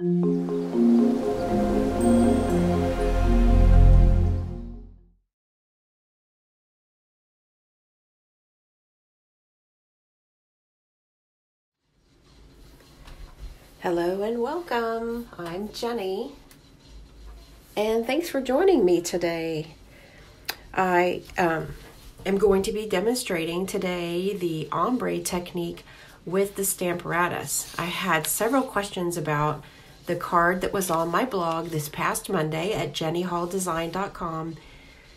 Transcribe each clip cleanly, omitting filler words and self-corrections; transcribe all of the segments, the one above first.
Hello and welcome. I'm Jenny, and thanks for joining me today. I am going to be demonstrating today the Ombre technique with the Stamparatus. I had several questions about the card that was on my blog this past Monday at jennyhalldesign.com.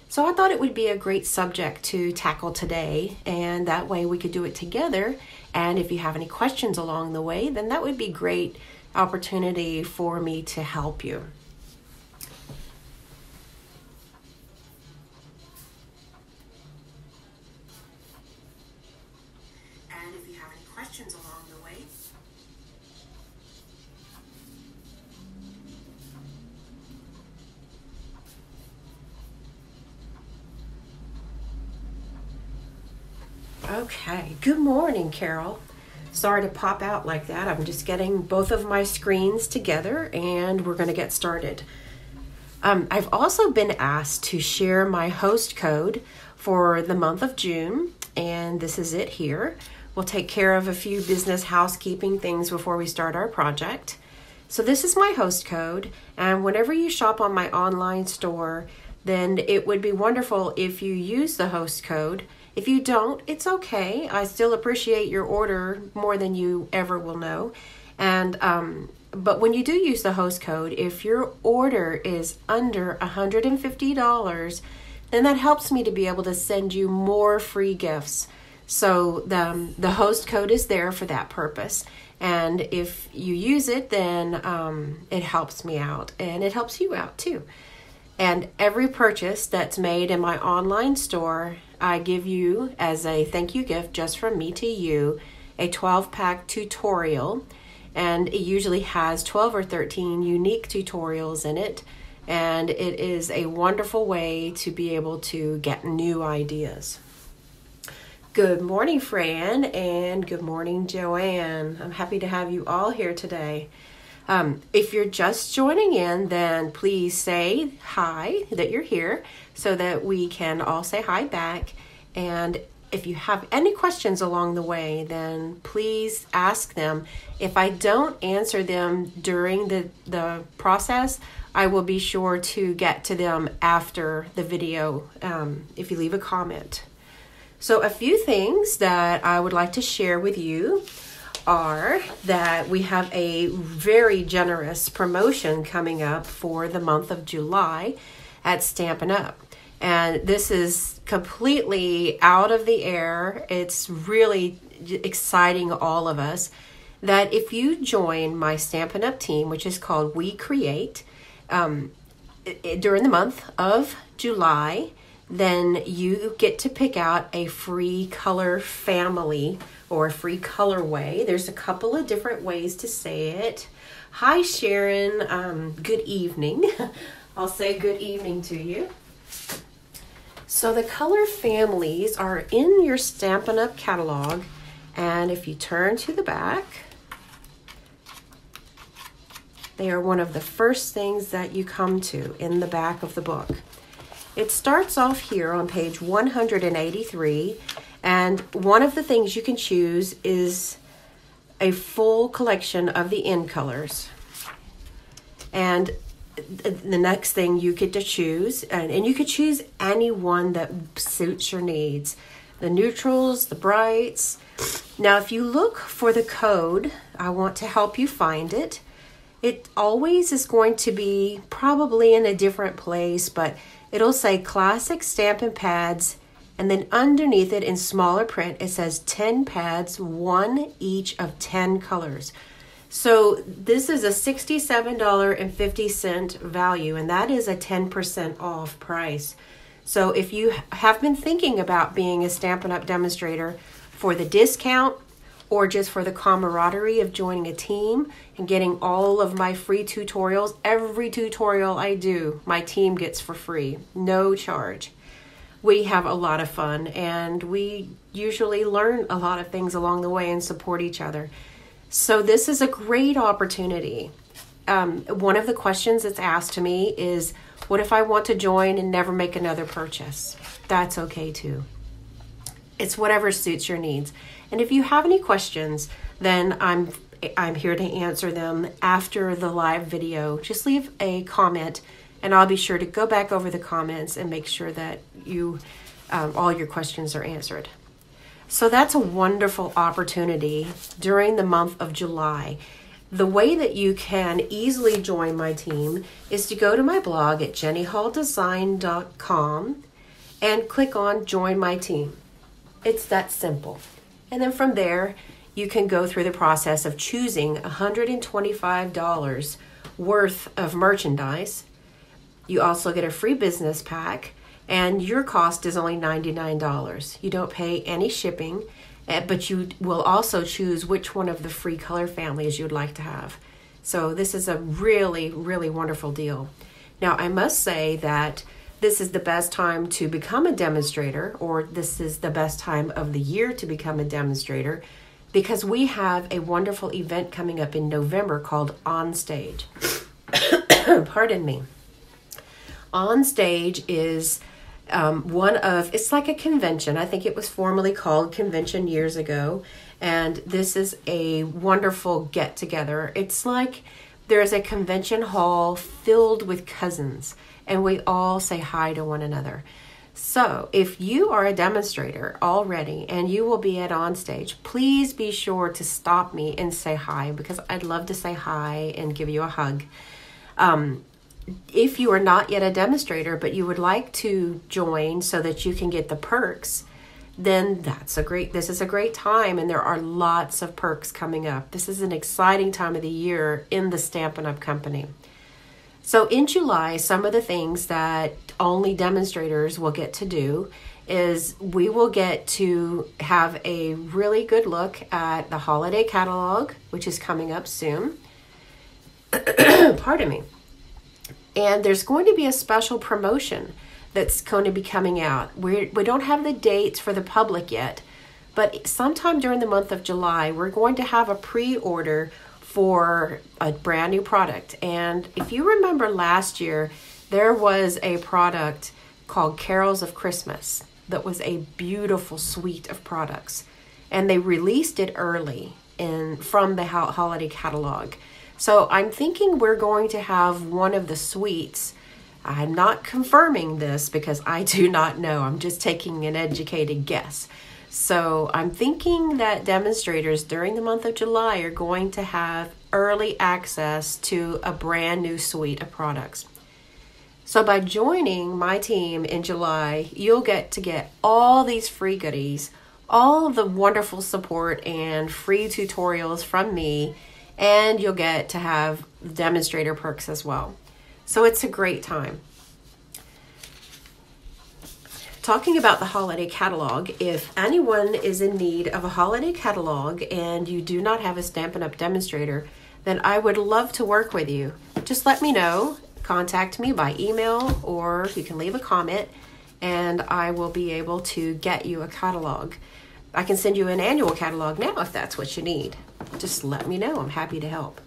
So I thought it would be a great subject to tackle today, and that way we could do it together. And if you have any questions along the way, then that would be a great opportunity for me to help you. And if you have any questions along the way, okay, good morning, Carol. Sorry to pop out like that. I'm just getting both of my screens together and we're going to get started. I've also been asked to share my host code for the month of June, and this is it here. We'll take care of a few business housekeeping things before we start our project. So this is my host code, and whenever you shop on my online store, then it would be wonderful if you use the host code. If you don't, it's okay. I still appreciate your order more than you ever will know. And but when you do use the host code, if your order is under $150, then that helps me to be able to send you more free gifts. So the host code is there for that purpose. And if you use it, then it helps me out, and it helps you out too. And every purchase that's made in my online store, I give you as a thank you gift just from me to you, a 12-pack tutorial. And it usually has 12 or 13 unique tutorials in it. And it is a wonderful way to be able to get new ideas. Good morning, Fran, and good morning, Joanne. I'm happy to have you all here today. If you're just joining in, then please say hi, that you're here, so that we can all say hi back. And if you have any questions along the way, then please ask them. If I don't answer them during the process, I will be sure to get to them after the video if you leave a comment. So a few things that I would like to share with you are that we have a very generous promotion coming up for the month of July at Stampin Up. And this is completely out of the air. It's really exciting all of us that if you join my Stampin Up team, which is called We Create, during the month of July, then you get to pick out a free color family or a free colorway. There's a couple of different ways to say it. Hi, Sharon. Good evening. I'll say good evening to you. So the color families are in your Stampin' Up catalog, and if you turn to the back, they are one of the first things that you come to in the back of the book. It starts off here on page 183, and one of the things you can choose is a full collection of the in colors. And the next thing you get to choose, and you could choose any one that suits your needs. The neutrals, the brights. Now, if you look for the code, I want to help you find it. It always is going to be probably in a different place, but it'll say Classic Stampin' Pads, and then underneath it in smaller print, it says 10 pads, one each of 10 colors. So this is a $67.50 value, and that is a 10% off price. So if you have been thinking about being a Stampin' Up! Demonstrator for the discount or just for the camaraderie of joining a team and getting all of my free tutorials, every tutorial I do, my team gets for free, no charge. We have a lot of fun, and we usually learn a lot of things along the way and support each other. So this is a great opportunity one of the questions that's asked to me is, what if I want to join and never make another purchase? That's okay too. It's whatever suits your needs. And if you have any questions, then I'm here to answer them after the live video. Just leave a comment and I'll be sure to go back over the comments and make sure that you all your questions are answered. So that's a wonderful opportunity during the month of July. The way that you can easily join my team is to go to my blog at jennyhalldesign.com and click on Join My Team. It's that simple. And then from there, you can go through the process of choosing $125 worth of merchandise. You also get a free business pack, and your cost is only $99. You don't pay any shipping, but you will also choose which one of the free color families you'd like to have. So this is a really, really wonderful deal. Now, I must say that this is the best time to become a demonstrator, or this is the best time of the year to become a demonstrator, because we have a wonderful event coming up in November called On Stage. Pardon me. On Stage is it's like a convention. I think it was formerly called convention years ago. And this is a wonderful get together. It's like there's a convention hall filled with cousins and we all say hi to one another. So if you are a demonstrator already and you will be at On Stage, please be sure to stop me and say hi, because I'd love to say hi and give you a hug. If you are not yet a demonstrator, but you would like to join so that you can get the perks, then this is a great time, and there are lots of perks coming up. This is an exciting time of the year in the Stampin' Up! Company. So in July, some of the things that only demonstrators will get to do is we will get to have a really good look at the holiday catalog, which is coming up soon. Pardon me. And there's going to be a special promotion that's going to be coming out. We don't have the dates for the public yet, but sometime during the month of July, we're going to have a pre-order for a brand new product. And if you remember last year, there was a product called Carols of Christmas that was a beautiful suite of products. And they released it early from the holiday catalog. So I'm thinking we're going to have one of the suites. I'm not confirming this because I do not know. I'm just taking an educated guess. So I'm thinking that demonstrators during the month of July are going to have early access to a brand new suite of products. So by joining my team in July, you'll get to get all these free goodies, all of the wonderful support and free tutorials from me, and you'll get to have demonstrator perks as well. So it's a great time. Talking about the holiday catalog, if anyone is in need of a holiday catalog and you do not have a Stampin' Up! Demonstrator, then I would love to work with you. Just let me know. Contact me by email, or you can leave a comment and I will be able to get you a catalog. I can send you an annual catalog now if that's what you need. Just let me know. I'm happy to help.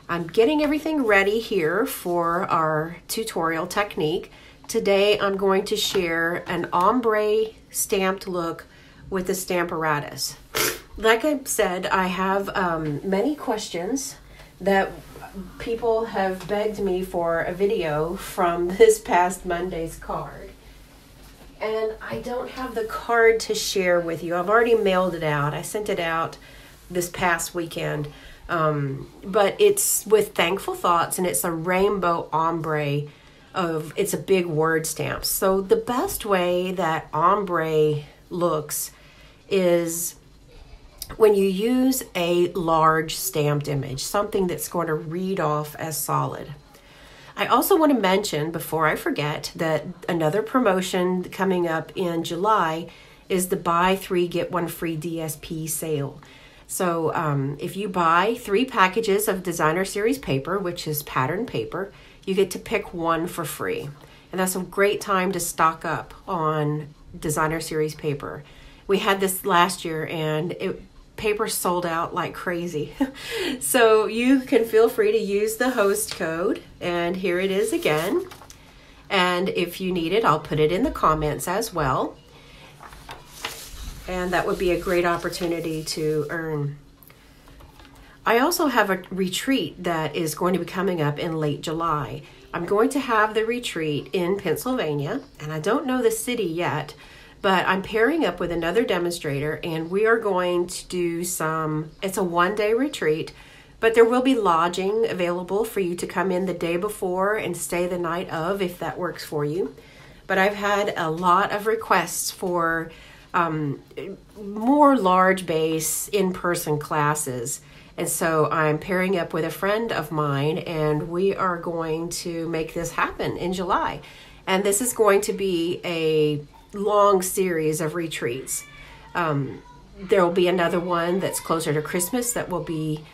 I'm getting everything ready here for our tutorial technique. Today I'm going to share an ombre stamped look with the Stamparatus. Like I said, I have many questions that people have begged me for a video from this past Monday's card. And I don't have the card to share with you. I've already mailed it out. I sent it out this past weekend. But it's with Thankful Thoughts, and it's a rainbow ombre. It's a big word stamp. So the best way that ombre looks is when you use a large stamped image, something that's going to read off as solid. I also want to mention, before I forget, that another promotion coming up in July is the buy 3 get 1 free DSP sale. So if you buy 3 packages of Designer Series paper, which is pattern paper, you get to pick 1 for free. And that's a great time to stock up on Designer Series paper. We had this last year and paper sold out like crazy. So you can feel free to use the host code, and here it is again. And if you need it, I'll put it in the comments as well. And that would be a great opportunity to earn. I also have a retreat that is going to be coming up in late July. I'm going to have the retreat in Pennsylvania, and I don't know the city yet, but I'm pairing up with another demonstrator, and we are going to do it's a one-day retreat, but there will be lodging available for you to come in the day before and stay the night of, if that works for you. But I've had a lot of requests for more large base in-person classes. And so I'm pairing up with a friend of mine, and we are going to make this happen in July. And this is going to be a long series of retreats. There will be another one that's closer to Christmas that will be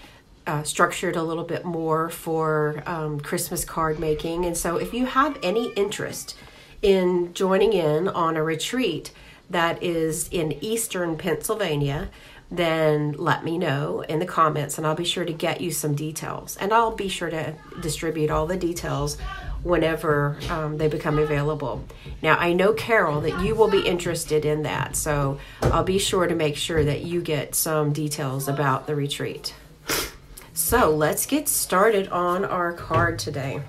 structured a little bit more for Christmas card making. And so if you have any interest in joining in on a retreat that is in Eastern Pennsylvania, then let me know in the comments, and I'll be sure to get you some details. And I'll be sure to distribute all the details whenever they become available. Now, I know, Carol, that you will be interested in that, so I'll be sure to make sure that you get some details about the retreat. So let's get started on our card today.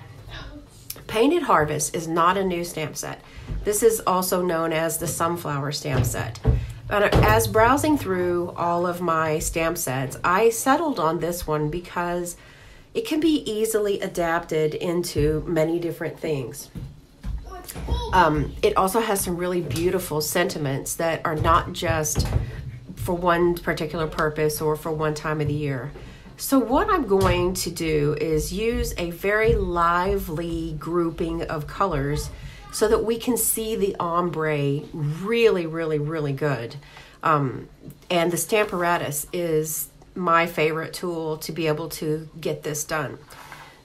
Painted Harvest is not a new stamp set. This is also known as the Sunflower stamp set. But as browsing through all of my stamp sets, I settled on this one because it can be easily adapted into many different things. It also has some really beautiful sentiments that are not just for one particular purpose or for one time of the year. So what I'm going to do is use a very lively grouping of colors so that we can see the ombre really, really, really good. And the Stamparatus is my favorite tool to be able to get this done.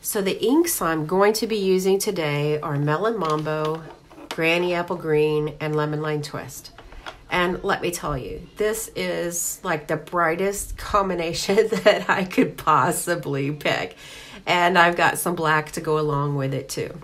So the inks I'm going to be using today are Melon Mambo, Granny Apple Green, and Lemon Lime Twist. And let me tell you, this is like the brightest combination that I could possibly pick. And I've got some black to go along with it too.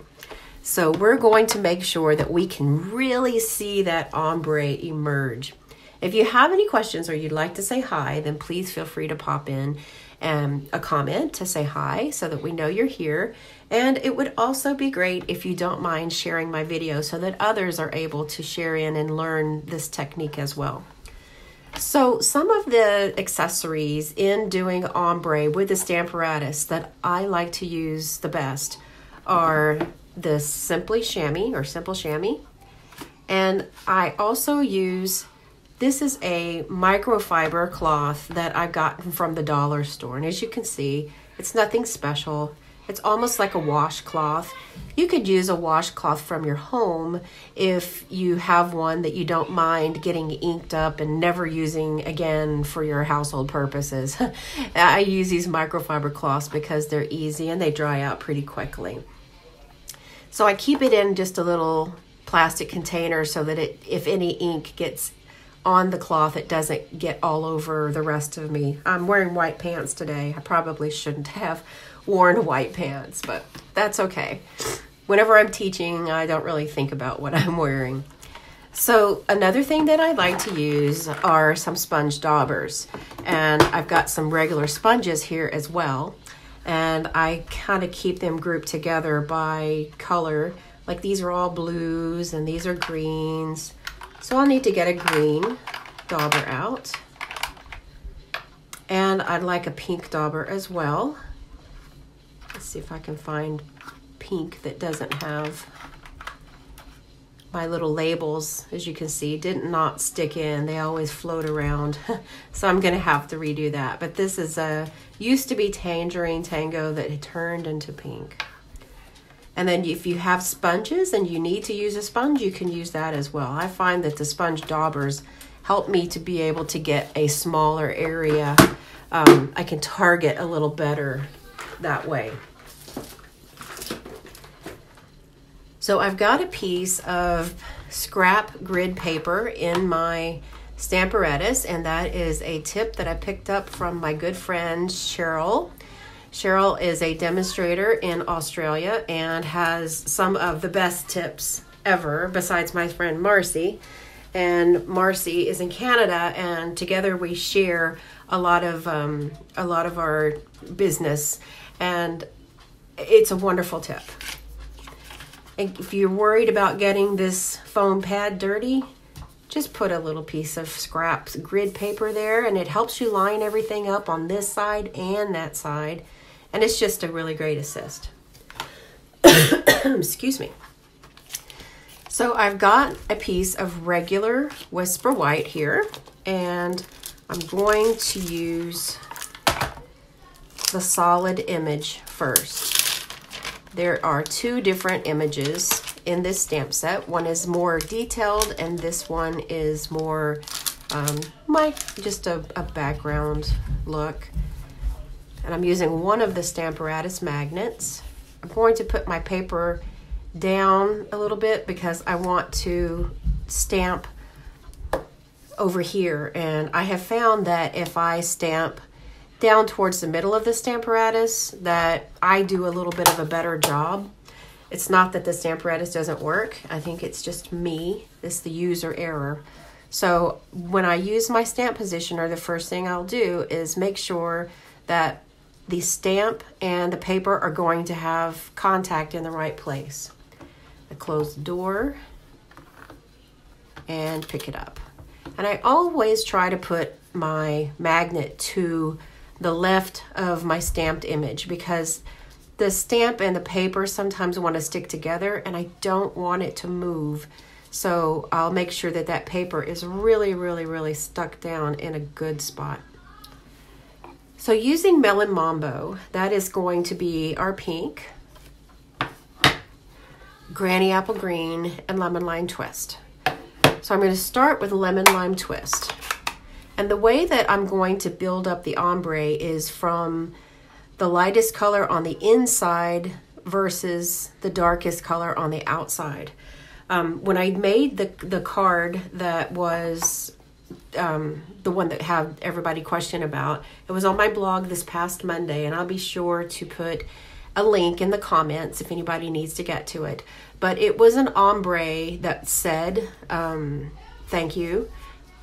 So we're going to make sure that we can really see that ombre emerge. If you have any questions or you'd like to say hi, then please feel free to pop in a comment to say hi so that we know you're here. And it would also be great if you don't mind sharing my video so that others are able to share in and learn this technique as well. So some of the accessories in doing ombre with the Stamparatus that I like to use the best are the Simple Chamois. And I also use, this is a microfiber cloth that I got from the dollar store. And as you can see, it's nothing special. It's almost like a washcloth. You could use a washcloth from your home if you have one that you don't mind getting inked up and never using again for your household purposes. I use these microfiber cloths because they're easy and they dry out pretty quickly. So I keep it in just a little plastic container so that if any ink gets on the cloth, it doesn't get all over the rest of me. I'm wearing white pants today. I probably shouldn't have worn white pants, but that's okay. Whenever I'm teaching, I don't really think about what I'm wearing. So another thing that I like to use are some sponge daubers. And I've got some regular sponges here as well. And I kind of keep them grouped together by color. Like these are all blues and these are greens. So I'll need to get a green dauber out. And I'd like a pink dauber as well. Let's see if I can find pink that doesn't have my little labels. As you can see, did not stick in. They always float around. So I'm going to have to redo that. But this is used to be Tangerine Tango that turned into pink. And then if you have sponges and you need to use a sponge, you can use that as well. I find that the sponge daubers help me to be able to get a smaller area. I can target a little better that way. So I've got a piece of scrap grid paper in my Stamparatus, and that is a tip that I picked up from my good friend Cheryl. Cheryl is a demonstrator in Australia and has some of the best tips ever, besides my friend Marcy. And Marcy is in Canada, and together we share a lot of our business, and it's a wonderful tip. And if you're worried about getting this foam pad dirty, just put a little piece of scraps grid paper there, and it helps you line everything up on this side and that side, and it's just a really great assist. Excuse me. So I've got a piece of regular Whisper White here, and I'm going to use the solid image first. There are two different images in this stamp set. One is more detailed, and this one is more just a background look. And I'm using one of the Stamparatus magnets. I'm going to put my paper down a little bit because I want to stamp over here, and I have found that if I stamp down towards the middle of the Stamparatus, that I do a little bit of a better job. It's not that the Stamparatus doesn't work. I think it's just me. It's the user error. So when I use my stamp positioner, the first thing I'll do is make sure that the stamp and the paper are going to have contact in the right place. I close the door and pick it up. And I always try to put my magnet to the left of my stamped image, because the stamp and the paper sometimes want to stick together, and I don't want it to move. So I'll make sure that that paper is really, really, really stuck down in a good spot. So using Melon Mambo, that is going to be our pink, Granny Apple Green, and Lemon Lime Twist. So I'm going to start with Lemon Lime Twist. And the way that I'm going to build up the ombre is from the lightest color on the inside versus the darkest color on the outside. When I made the card that was the one that had everybody question about, it was on my blog this past Monday, and I'll be sure to put a link in the comments if anybody needs to get to it. But it was an ombre that said thank you,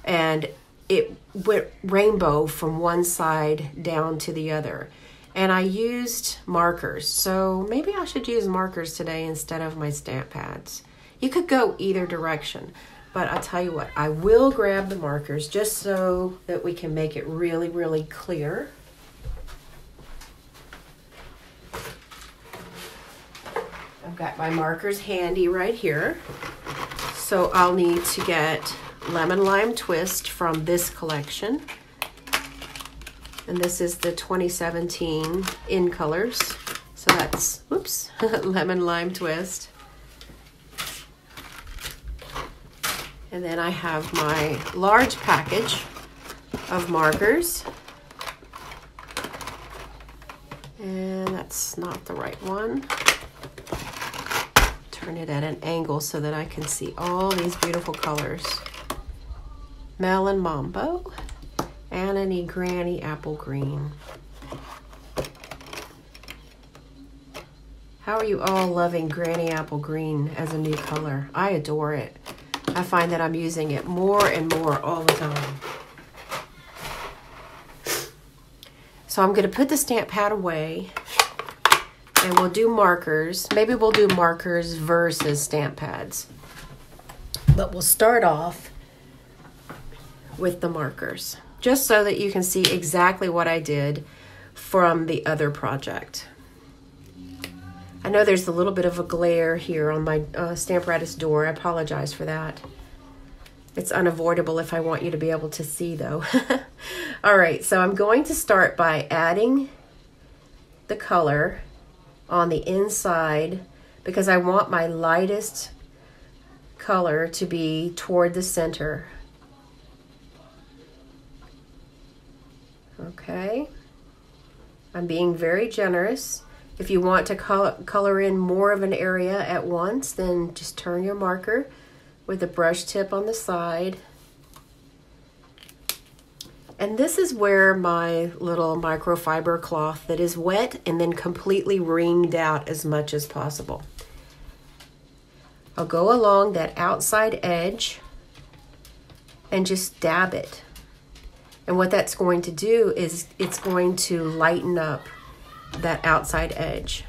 and it went rainbow from one side down to the other. And I used markers, so maybe I should use markers today instead of my stamp pads. You could go either direction, but I'll tell you what, I will grab the markers just so that we can make it really, really clear. I've got my markers handy right here. So I'll need to get Lemon Lime Twist from this collection. And this is the 2017 in colors. So that's, whoops, Lemon Lime Twist. And then I have my large package of markers. And that's not the right one. Turn it at an angle so that I can see all these beautiful colors. Melon Mambo, and Granny Apple Green. How are you all loving Granny Apple Green as a new color? I adore it. I find that I'm using it more and more all the time. So I'm going to put the stamp pad away, and we'll do markers. Maybe we'll do markers versus stamp pads. But we'll start off with the markers, just so that you can see exactly what I did from the other project. I know there's a little bit of a glare here on my Stamparatus door. I apologize for that. It's unavoidable if I want you to be able to see, though. All right, so I'm going to start by adding the color on the inside because I want my lightest color to be toward the center. Okay, I'm being very generous. If you want to color in more of an area at once, then just turn your marker with the brush tip on the side And this is where my little microfiber cloth that is wet and then completely wringed out as much as possible. I'll go along that outside edge and just dab it. And what that's going to do is it's going to lighten up that outside edge.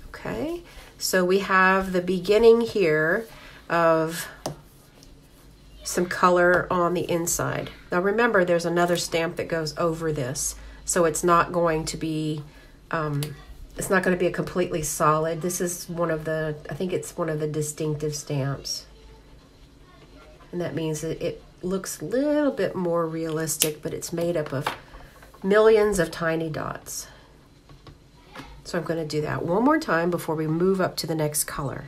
Okay, so we have the beginning here of some color on the inside. Now remember, there's another stamp that goes over this, so it's not going to be a completely solid. This is one of the, I think it's one of the distinctive stamps. And that means that it looks a little bit more realistic, but it's made up of millions of tiny dots. So I'm going to do that one more time before we move up to the next color.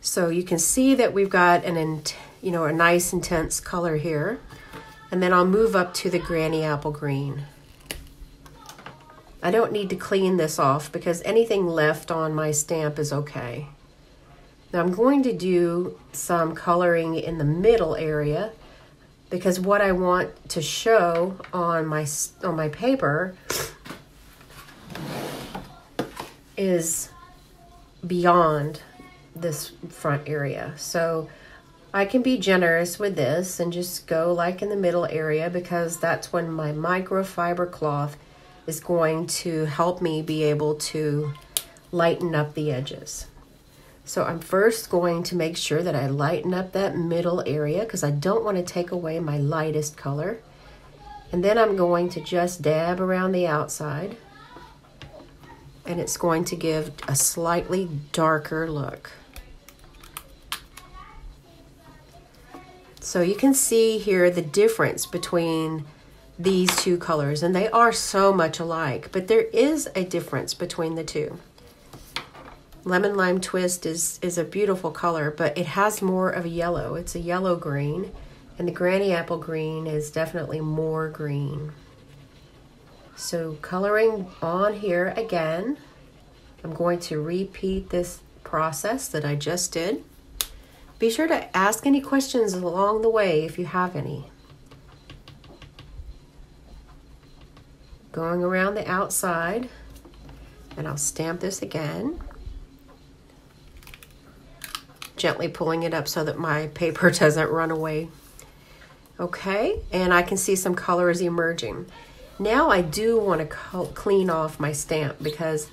So you can see that we've got a nice intense color here. And then I'll move up to the Granny Apple Green. I don't need to clean this off because anything left on my stamp is okay. Now I'm going to do some coloring in the middle area because what I want to show on my paper is beyond this front area. So I can be generous with this and just go like in the middle area because that's when my microfiber cloth is going to help me be able to lighten up the edges. So I'm first going to make sure that I lighten up that middle area because I don't want to take away my lightest color. And then I'm going to just dab around the outside, and it's going to give a slightly darker look. So you can see here the difference between these two colors, and they are so much alike, but there is a difference between the two. Lemon Lime Twist is a beautiful color, but it has more of a yellow. It's a yellow green, and the Granny Apple Green is definitely more green. So coloring on here again, I'm going to repeat this process that I just did. Be sure to ask any questions along the way if you have any. Going around the outside, and I'll stamp this again. Gently pulling it up so that my paper doesn't run away. Okay, and I can see some colors emerging. Now I do want to clean off my stamp because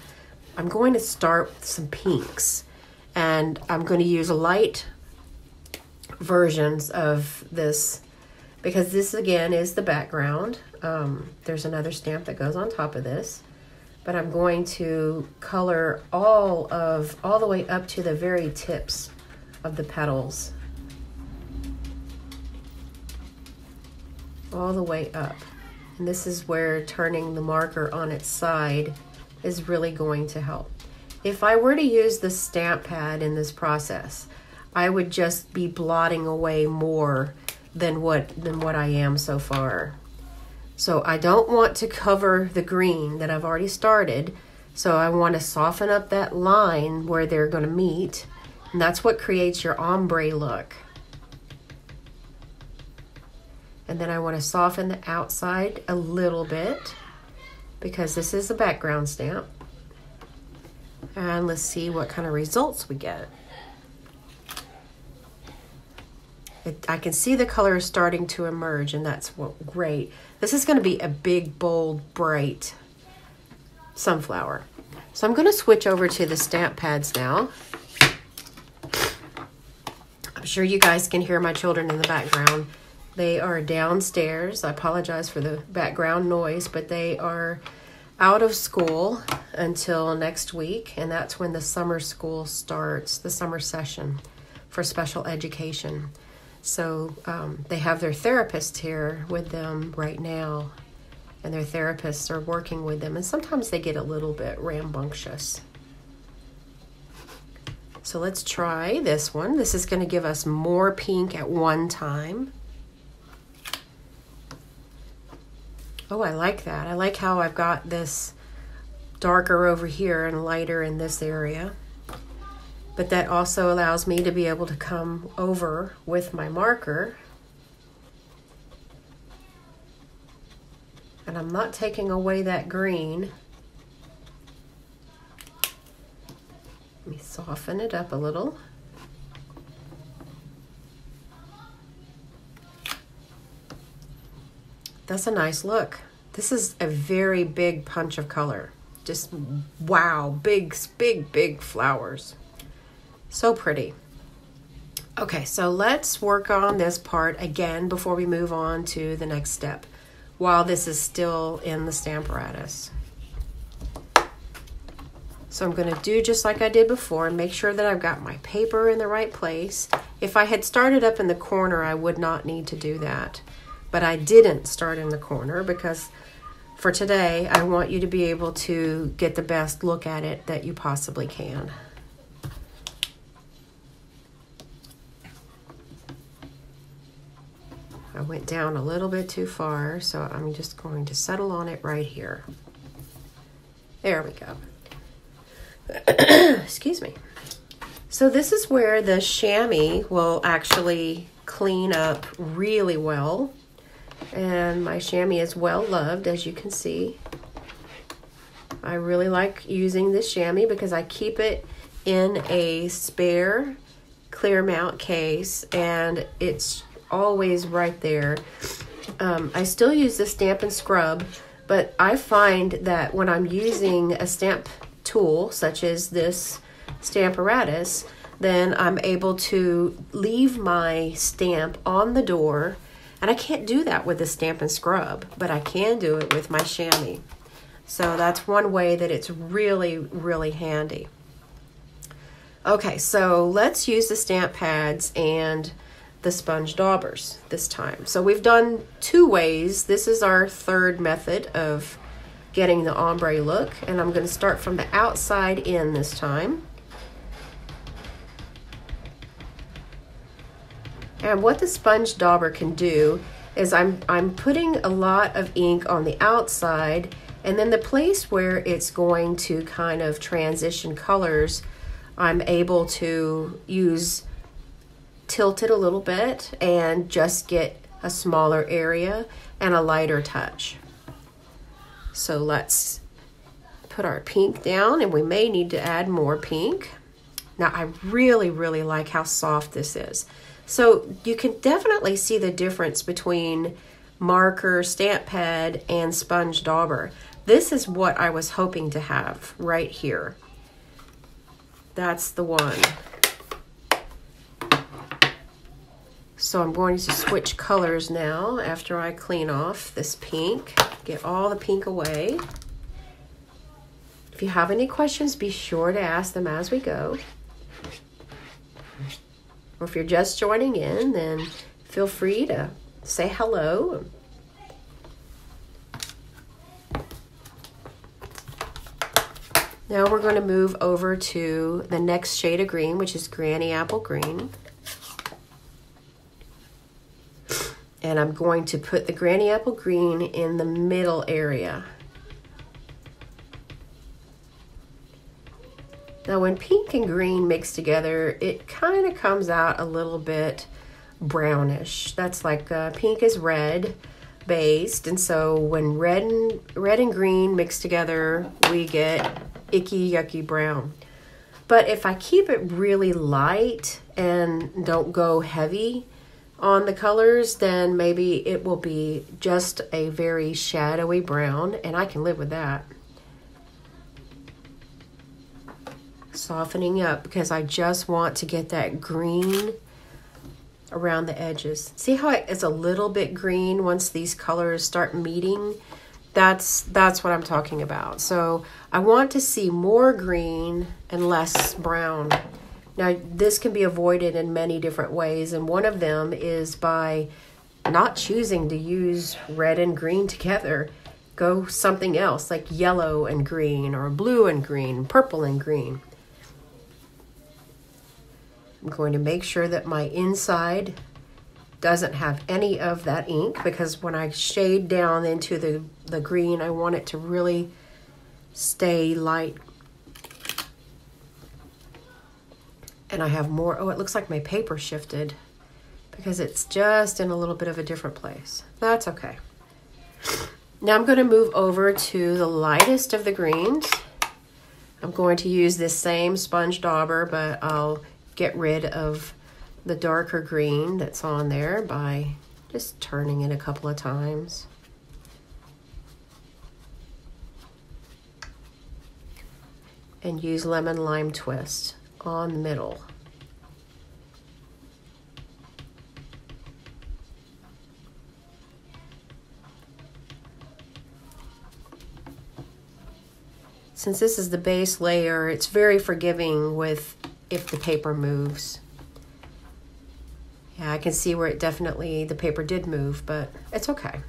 I'm going to start with some pinks, and I'm going to use light versions of this because this again is the background. There's another stamp that goes on top of this, but I'm going to color all the way up to the very tips of the petals, all the way up. And this is where turning the marker on its side is really going to help. If I were to use the stamp pad in this process, I would just be blotting away more than what I am so far. So I don't want to cover the green that I've already started, so I want to soften up that line where they're going to meet. And that's what creates your ombre look. And then I want to soften the outside a little bit because this is a background stamp. And let's see what kind of results we get. I can see the color starting to emerge, and that's great. This is going to be a big, bold, bright sunflower. So I'm going to switch over to the stamp pads now. I'm sure you guys can hear my children in the background. They are downstairs. I apologize for the background noise, but they are out of school until next week, and that's when the summer school starts, the summer session for special education. So they have their therapist here with them right now, and their therapists are working with them, and sometimes they get a little bit rambunctious. So let's try this one. This is going to give us more pink at one time. Oh, I like that. I like how I've got this darker over here and lighter in this area. but that also allows me to be able to come over with my marker. And I'm not taking away that green. Let me soften it up a little. That's a nice look. This is a very big punch of color. Just wow, big flowers. So pretty. Okay, so let's work on this part again before we move on to the next step, while this is still in the Stamparatus. So I'm going to do just like I did before and make sure that I've got my paper in the right place. If I had started up in the corner, I would not need to do that. But I didn't start in the corner because for today, I want you to be able to get the best look at it that you possibly can. I went down a little bit too far, so I'm just going to settle on it right here. There we go. Excuse me. So this is where the chamois will actually clean up really well. And my chamois is well loved, as you can see. I really like using this chamois because I keep it in a spare clear mount case, and it's always right there. I still use the stamp and scrub, but I find that when I'm using a stamp tool such as this Stamparatus, then I'm able to leave my stamp on the door, and I can't do that with the stamp and scrub, but I can do it with my chamois. So that's one way that it's really handy. Okay, so let's use the stamp pads and the sponge daubers this time. So we've done two ways. This is our third method of getting the ombre look, and I'm going to start from the outside in this time. And what the sponge dauber can do is I'm putting a lot of ink on the outside, and then the place where it's going to kind of transition colors, I'm able to tilt it a little bit and just get a smaller area and a lighter touch. So let's put our pink down, and we may need to add more pink. Now I really like how soft this is. So you can definitely see the difference between marker, stamp pad, and sponge dauber. This is what I was hoping to have right here. That's the one. So I'm going to switch colors now after I clean off this pink. Get all the pink away. If you have any questions, be sure to ask them as we go. Or if you're just joining in, then feel free to say hello. Now we're going to move over to the next shade of green, which is Granny Apple Green. And I'm going to put the Granny Apple Green in the middle area. Now when pink and green mix together, it kind of comes out a little bit brownish. That's like pink is red based, and so when red and green mix together, we get icky, yucky brown. But if I keep it really light and don't go heavy on the colors, then maybe it will be just a very shadowy brown, and I can live with that. Softening up because I just want to get that green around the edges. See how it's a little bit green once these colors start meeting? That's what I'm talking about. So I want to see more green and less brown. Now, this can be avoided in many different ways, and one of them is by not choosing to use red and green together. Go something else, like yellow and green, or blue and green, purple and green. I'm going to make sure that my inside doesn't have any of that ink, because when I shade down into the green, I want it to really stay light. And I have more. Oh, it looks like my paper shifted because it's just in a little bit of a different place. That's okay. Now I'm going to move over to the lightest of the greens. I'm going to use this same sponge dauber, but I'll get rid of the darker green that's on there by just turning it a couple of times. And use lemon lime twist on the middle. Since this is the base layer, it's very forgiving with if the paper moves. Yeah, I can see where it definitely, the paper did move, but it's okay.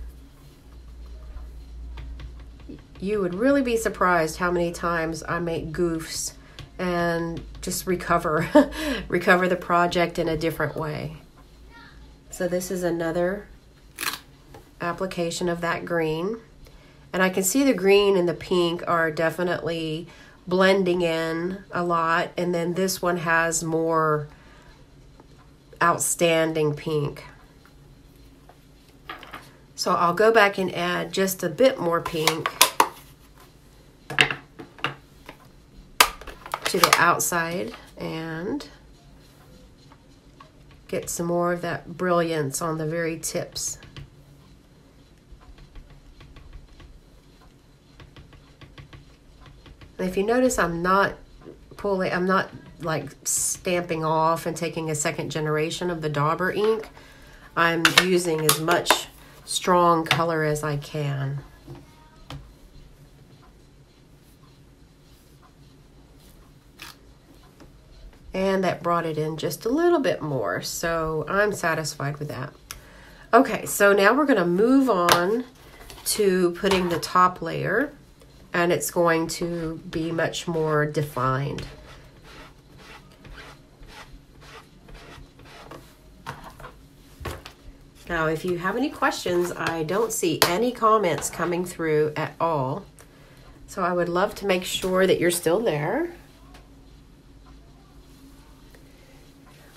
You would really be surprised how many times I make goofs and just recover the project in a different way. So this is another application of that green. And I can see the green and the pink are definitely blending in a lot. And then this one has more outstanding pink. So I'll go back and add just a bit more pink to the outside and get some more of that brilliance on the very tips. And if you notice, I'm not like stamping off and taking a second generation of the dauber ink. I'm using as much strong color as I can. And that brought it in just a little bit more, so I'm satisfied with that. Okay, so now we're going to move on to putting the top layer, and it's going to be much more defined. Now, if you have any questions, I don't see any comments coming through at all, so I would love to make sure that you're still there.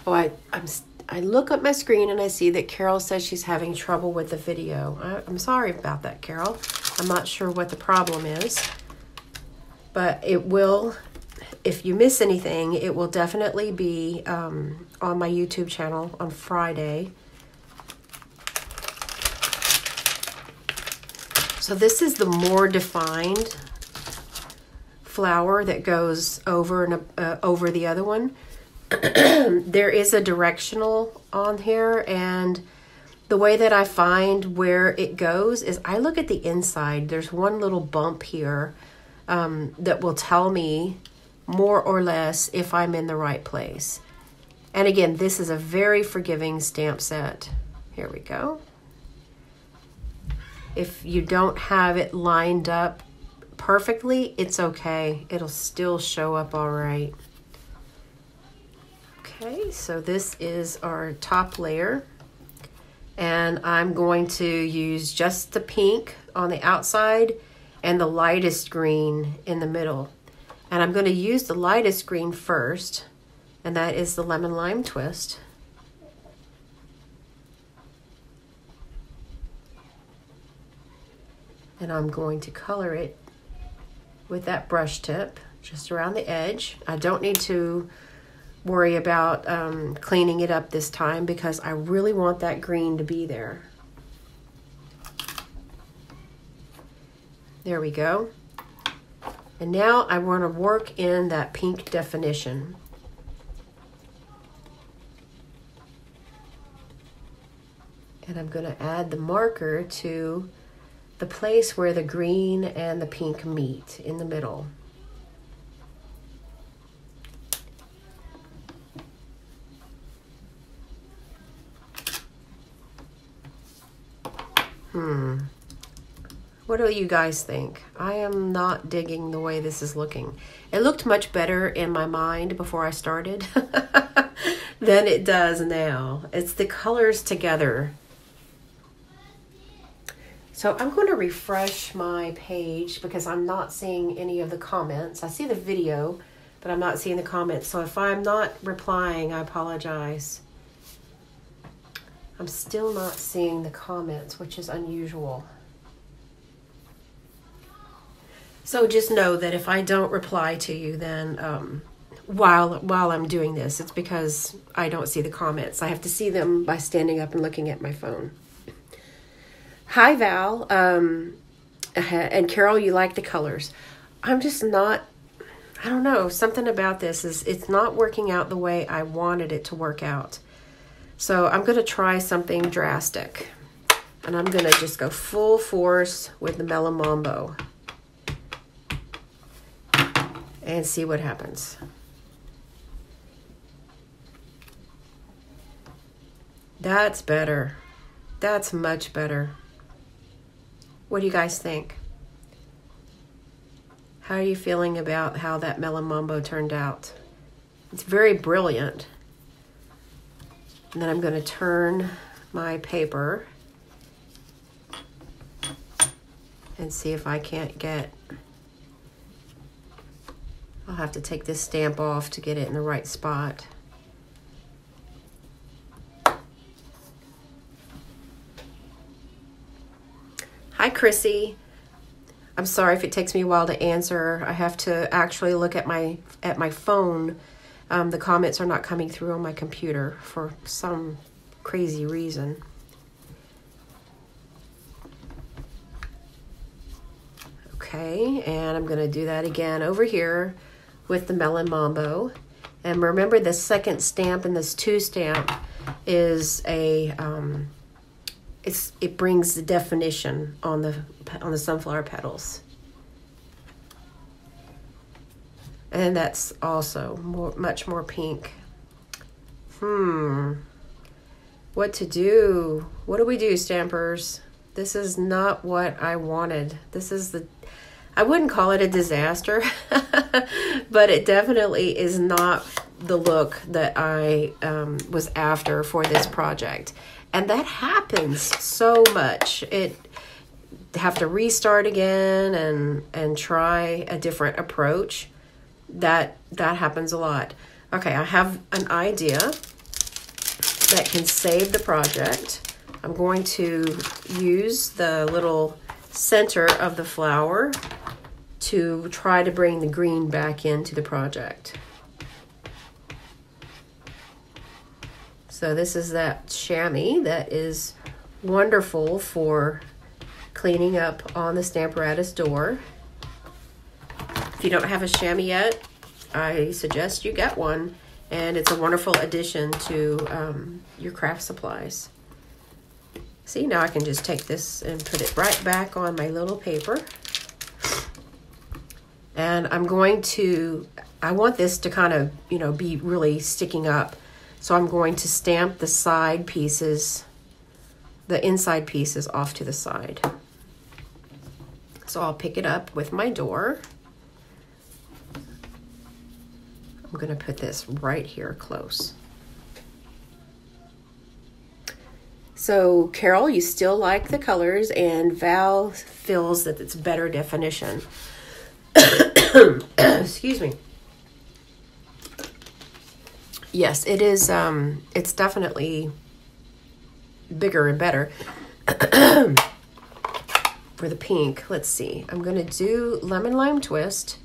Oh, I look at my screen and I see that Carol says she's having trouble with the video. I'm sorry about that, Carol. I'm not sure what the problem is, but it will, if you miss anything, it will definitely be on my YouTube channel on Friday. So this is the more defined flower that goes over and over the other one. There is a directional on here, and the way that I find where it goes is I look at the inside. There's one little bump here that will tell me more or less if I'm in the right place. And again, this is a very forgiving stamp set. Here we go. If you don't have it lined up perfectly, it's okay. It'll still show up all right. Okay, so this is our top layer, and I'm going to use just the pink on the outside and the lightest green in the middle. And I'm going to use the lightest green first, and that is the lemon lime twist. And I'm going to color it with that brush tip just around the edge. I don't need to worry about cleaning it up this time because I really want that green to be there. There we go. And now I want to work in that pink definition. And I'm going to add the marker to the place where the green and the pink meet in the middle. What do you guys think? I am not digging the way this is looking. It looked much better in my mind before I started than it does now. It's the colors together. So I'm going to refresh my page because I'm not seeing any of the comments. I see the video, but I'm not seeing the comments. So if I'm not replying, I apologize. I'm still not seeing the comments, which is unusual. So just know that if I don't reply to you, then while I'm doing this, it's because I don't see the comments. I have to see them by standing up and looking at my phone. Hi, Val. And Carol, you like the colors. I'm just not, I don't know, something about this is it's not working out the way I wanted it to work out. So I'm going to try something drastic. And I'm going to just go full force with the Mellow Mambo. And see what happens. That's better. That's much better. What do you guys think? How are you feeling about how that Mellow Mambo turned out? It's very brilliant. And then I'm going to turn my paper and see if I can't get... I'll have to take this stamp off to get it in the right spot. Hi, Chrissy. I'm sorry if it takes me a while to answer. I have to actually look at my phone. The comments are not coming through on my computer for some crazy reason. Okay, and I'm going to do that again over here with the Melon Mambo. And remember, the second stamp in this 2 stamp is a it brings the definition on the sunflower petals. And that's also much more pink. What to do? What do we do, Stampers? This is not what I wanted. This is I wouldn't call it a disaster, but it definitely is not the look that I was after for this project. And that happens so much. Have to restart again and try a different approach. That happens a lot. Okay, I have an idea that can save the project. I'm going to use the little center of the flower to try to bring the green back into the project. So this is that chamois that is wonderful for cleaning up on the Stamparatus door. If you don't have a chamois yet, I suggest you get one, and it's a wonderful addition to your craft supplies. See, now I can just take this and put it right back on my little paper. And I'm going to, I want this to kind of, be really sticking up. So I'm going to stamp the side pieces, the inside pieces off to the side. So I'll pick it up with my door. I'm going to put this right here close. So Carol, you still like the colors, and Val feels that it's better definition. Excuse me. Yes, it is. It's definitely bigger and better. For the pink, let's see. I'm going to do Lemon Lime Twist,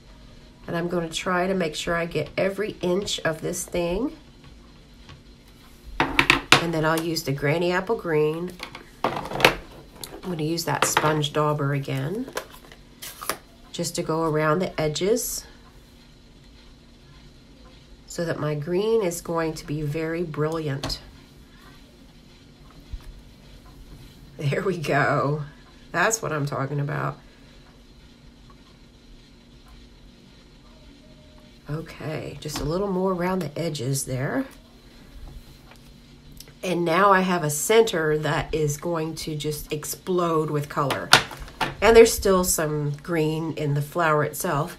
and I'm going to try to make sure I get every inch of this thing. And then I'll use the Granny Apple Green. I'm going to use that Sponge Dauber again, just to go around the edges, so that my green is going to be very brilliant. There we go. That's what I'm talking about. Okay, just a little more around the edges there. And now I have a center that is going to just explode with color. And there's still some green in the flower itself.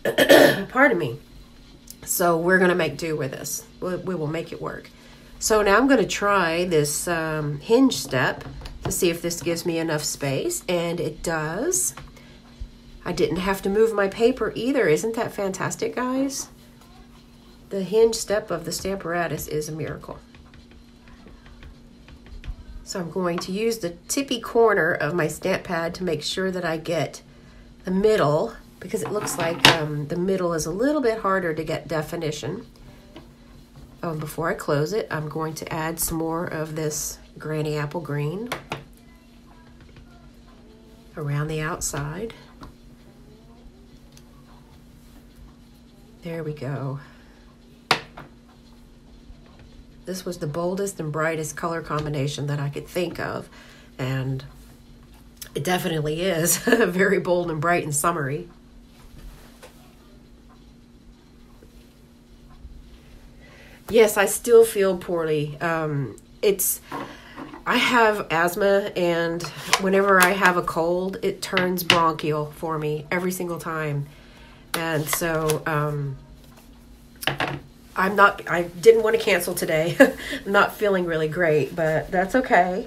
Pardon me. So we're going to make do with this. We will make it work. So now I'm going to try this hinge step to see if this gives me enough space. And it does. I didn't have to move my paper either. Isn't that fantastic, guys? The hinge step of the Stamparatus is a miracle. So I'm going to use the tippy corner of my stamp pad to make sure that I get the middle, because it looks like the middle is a little bit harder to get definition. Before I close it, I'm going to add some more of this Granny Apple Green around the outside. There we go. This was the boldest and brightest color combination that I could think of, and it definitely is very bold and bright and summery. Yes, I still feel poorly. I have asthma, and whenever I have a cold, it turns bronchial for me every single time. And so I didn't want to cancel today. I'm not feeling really great, but that's okay.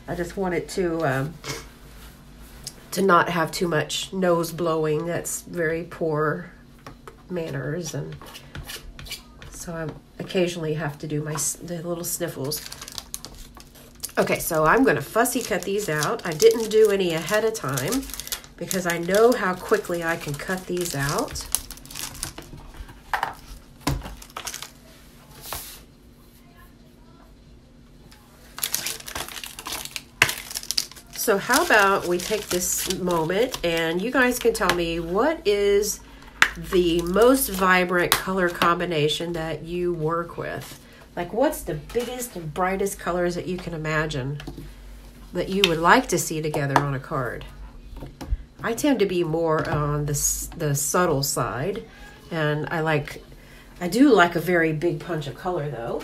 I just wanted to not have too much nose blowing. That's very poor manners, and so I occasionally have to do the little sniffles. Okay, so I'm going to fussy cut these out. I didn't do any ahead of time because I know how quickly I can cut these out. So how about we take this moment and you guys can tell me what is the most vibrant color combination that you work with? Like, what's the biggest and brightest colors that you can imagine that you would like to see together on a card? I tend to be more on the subtle side, and I do like a very big punch of color though.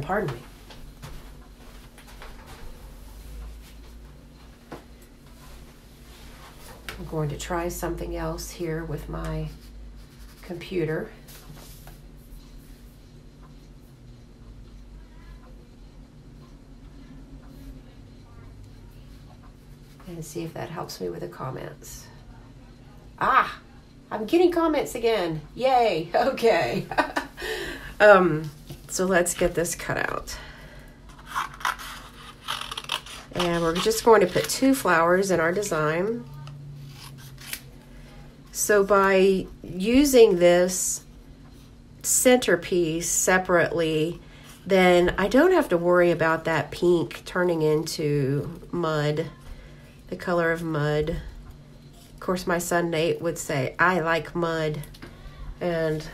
Pardon me. I'm going to try something else here with my computer. And see if that helps me with the comments. Ah, I'm getting comments again. Yay, okay. So let's get this cut out. And we're just going to put 2 flowers in our design. So by using this centerpiece separately, then I don't have to worry about that pink turning into mud, the color of mud. Of course, my son Nate would say, I like mud, and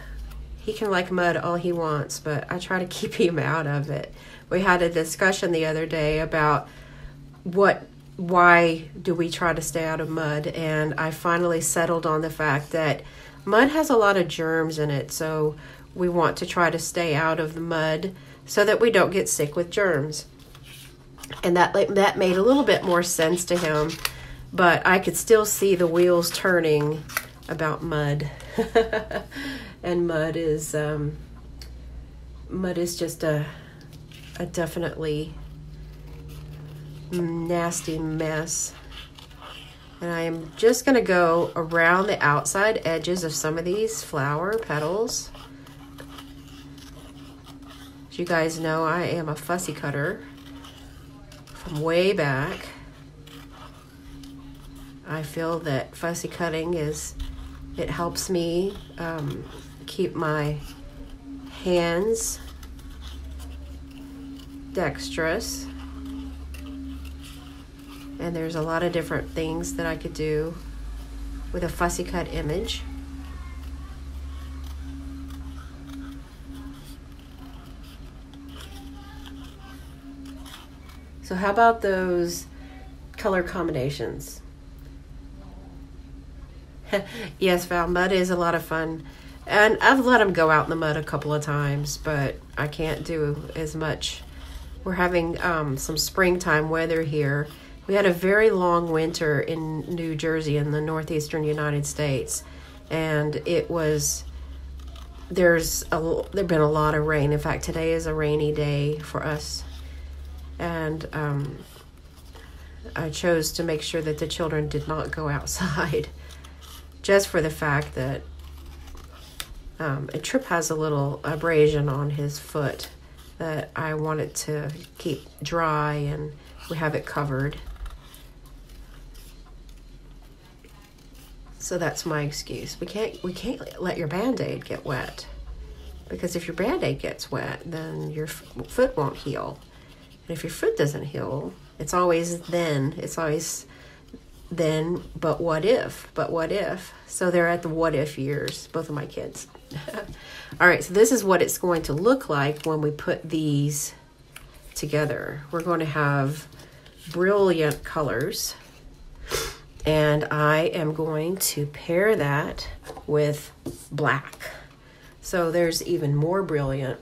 he can like mud all he wants, but I try to keep him out of it. We had a discussion the other day about why do we try to stay out of mud, and I finally settled on the fact that mud has a lot of germs in it, so we want to try to stay out of the mud so that we don't get sick with germs. And that made a little bit more sense to him, but I could still see the wheels turning about mud. And mud is just a definitely nasty mess. And I am just going to go around the outside edges of some of these flower petals. As you guys know, I am a fussy cutter from way back. I feel that fussy cutting it helps me keep my hands dexterous. And there's a lot of different things that I could do with a fussy cut image. So how about those color combinations? Yes, Val, mud is a lot of fun. And I've let them go out in the mud a couple of times, but I can't do as much. We're having some springtime weather here. We had a very long winter in New Jersey in the northeastern United States, and there's been a lot of rain. In fact, today is a rainy day for us, and I chose to make sure that the children did not go outside. just for the fact that Trip has a little abrasion on his foot that I wanted to keep dry, and we have it covered. So that's my excuse. We can't let your Band-Aid get wet, because if your Band-Aid gets wet, then your foot won't heal. And if your foot doesn't heal, it's always then, but what if? But what if? So they're at the what if years, both of my kids. All right, so this is what it's going to look like when we put these together. We're going to have brilliant colors, and I am going to pair that with black. So there's even more brilliant.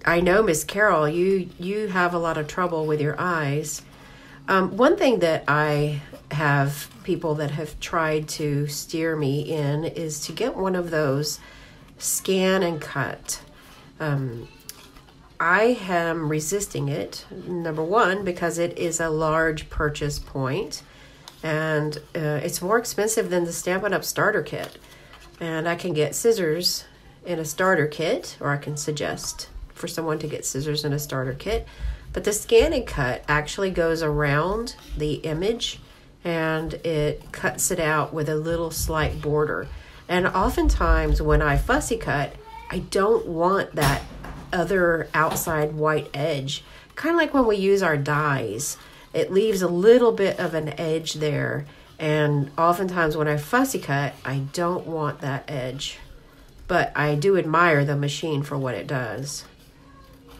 I know, Miss Carol, you have a lot of trouble with your eyes. One thing that I have people that have tried to steer me in is to get one of those scan and cut. I am resisting it, number one, because it is a large purchase point, and it's more expensive than the Stampin' Up! Starter kit. And I can get scissors in a starter kit, or I can suggest for someone to get scissors in a starter kit. But the scan and cut actually goes around the image, and it cuts it out with a little slight border. And oftentimes when I fussy cut, I don't want that other outside white edge. Kind of like when we use our dies, it leaves a little bit of an edge there. And oftentimes when I fussy cut, I don't want that edge. But I do admire the machine for what it does.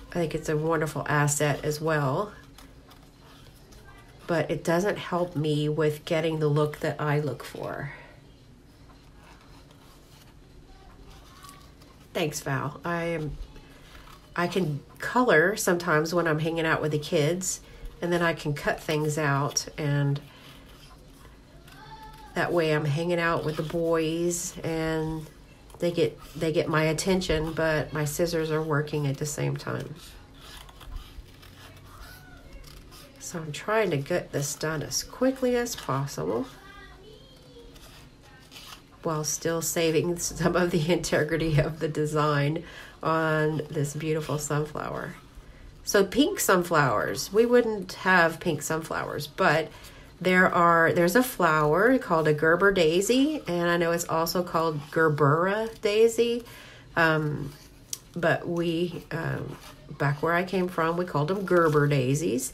I think it's a wonderful asset as well. But it doesn't help me with getting the look that I look for. Thanks, Val. I can color sometimes when I'm hanging out with the kids, and then I can cut things out, and that way I'm hanging out with the boys and they get my attention, but my scissors are working at the same time. So I'm trying to get this done as quickly as possible while still saving some of the integrity of the design on this beautiful sunflower. So pink sunflowers, we wouldn't have pink sunflowers, but there's a flower called a Gerber daisy, and I know it's also called Gerbera daisy, but we, back where I came from, we called them Gerber daisies,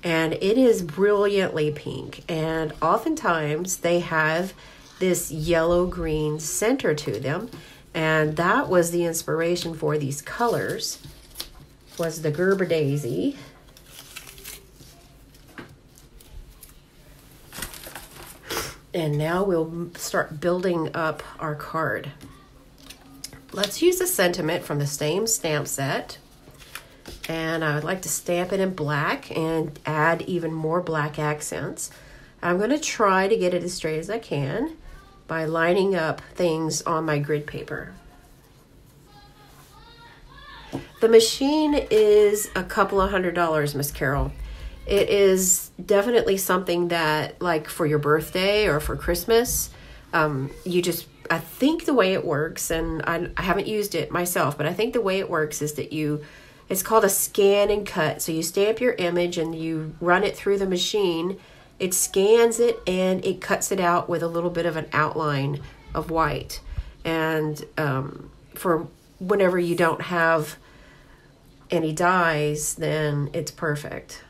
and it is brilliantly pink, and oftentimes they have this yellow-green center to them, and that was the inspiration for these colors, was the Gerber daisy. And now we'll start building up our card. Let's use a sentiment from the same stamp set. And I would like to stamp it in black and add even more black accents. I'm going to try to get it as straight as I can by lining up things on my grid paper. The machine is a couple of $100, Miss Carol. It is definitely something that, like for your birthday or for Christmas, I think the way it works, and I haven't used it myself, but I think the way it works is that it's called a scan and cut. So you stamp your image and you run it through the machine. It scans it and it cuts it out with a little bit of an outline of white. And for whenever you don't have any dies, then it's perfect.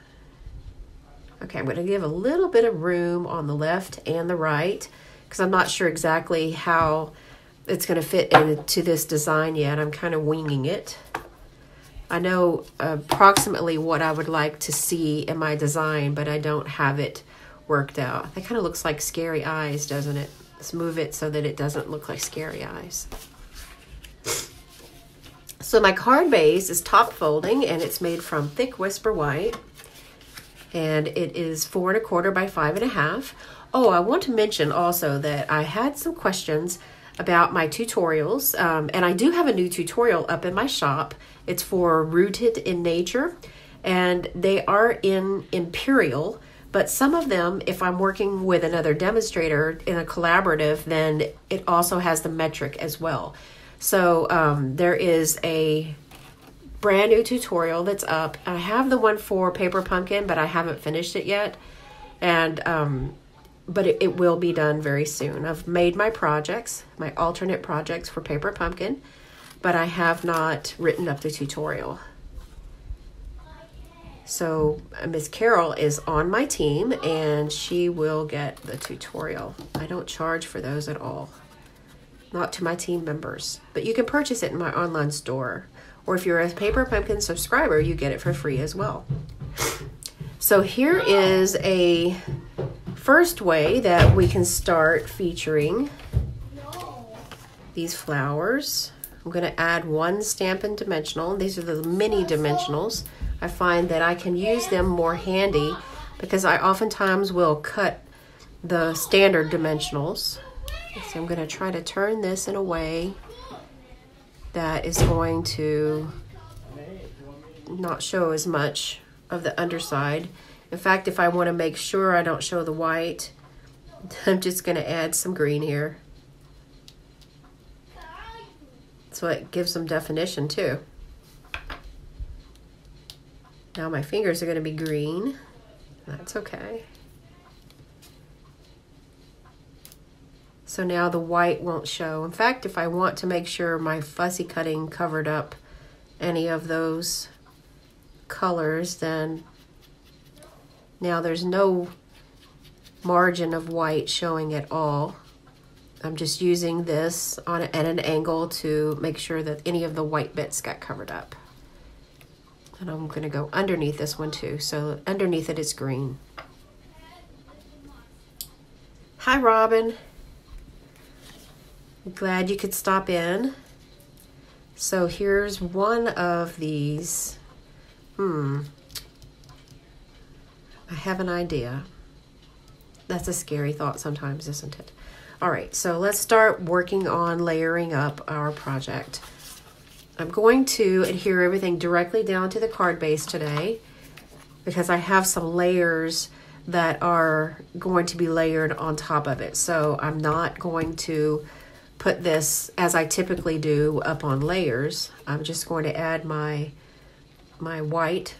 Okay, I'm going to give a little bit of room on the left and the right because I'm not sure exactly how it's going to fit into this design yet. I'm kind of winging it. I know approximately what I would like to see in my design, but I don't have it worked out. That kind of looks like scary eyes, doesn't it? Let's move it so that it doesn't look like scary eyes. So my card base is top folding, and it's made from thick Whisper White. And it is 4 1/4 by 5 1/2. Oh, I want to mention also that I had some questions about my tutorials, and I do have a new tutorial up in my shop. It's for Rooted in Nature, and they are in Imperial, But some of them, if I'm working with another demonstrator in a collaborative, then it also has the metric as well. So there is a brand new tutorial that's up. I have the one for Paper Pumpkin, but I haven't finished it yet. And but it will be done very soon. I've made my projects, my alternate projects for Paper Pumpkin, but I have not written up the tutorial. So Miss Carol is on my team and she will get the tutorial. I don't charge for those at all, not to my team members, but you can purchase it in my online store. Or if you're a Paper Pumpkin subscriber, you get it for free as well. So here is a first way that we can start featuring these flowers. I'm going to add one Stampin' Dimensional. These are the mini dimensionals. I find that I can use them more handy because I oftentimes will cut the standard dimensionals. So I'm going to try to turn this in a way that is going to not show as much of the underside. In fact, if I want to make sure I don't show the white, I'm just going to add some green here. So it gives some definition too. Now my fingers are going to be green. That's okay. So now the white won't show. In fact, if I want to make sure my fussy cutting covered up any of those colors, then now there's no margin of white showing at all. I'm just using this at an angle to make sure that any of the white bits got covered up. And I'm going to go underneath this one too. So underneath it is green. Hi, Robin. I'm glad you could stop in. So here's one of these. I have an idea. That's a scary thought sometimes, isn't it? All right, so let's start working on layering up our project. I'm going to adhere everything directly down to the card base today because I have some layers that are going to be layered on top of it. So I'm not going to put this, as I typically do, up on layers. I'm just going to add my white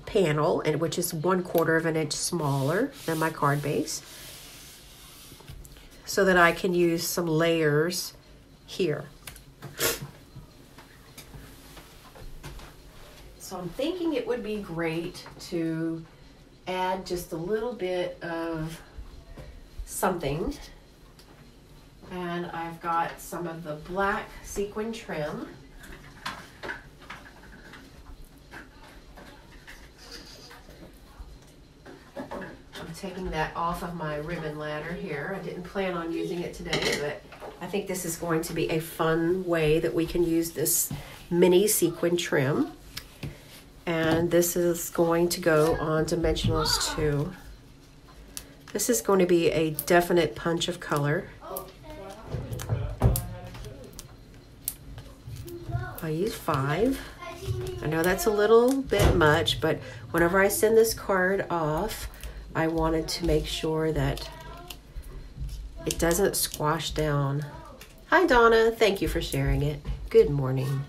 panel, and which is 1/4 of an inch smaller than my card base, so that I can use some layers here. So I'm thinking it would be great to add just a little bit of something. And I've got some of the black sequin trim. I'm taking that off of my ribbon ladder here. I didn't plan on using it today, but I think this is going to be a fun way that we can use this mini sequin trim. And this is going to go on dimensionals too. This is going to be a definite punch of color. I use 5. I know that's a little bit much, but whenever I send this card off, I wanted to make sure that it doesn't squash down. Hi Donna, thank you for sharing it. Good morning.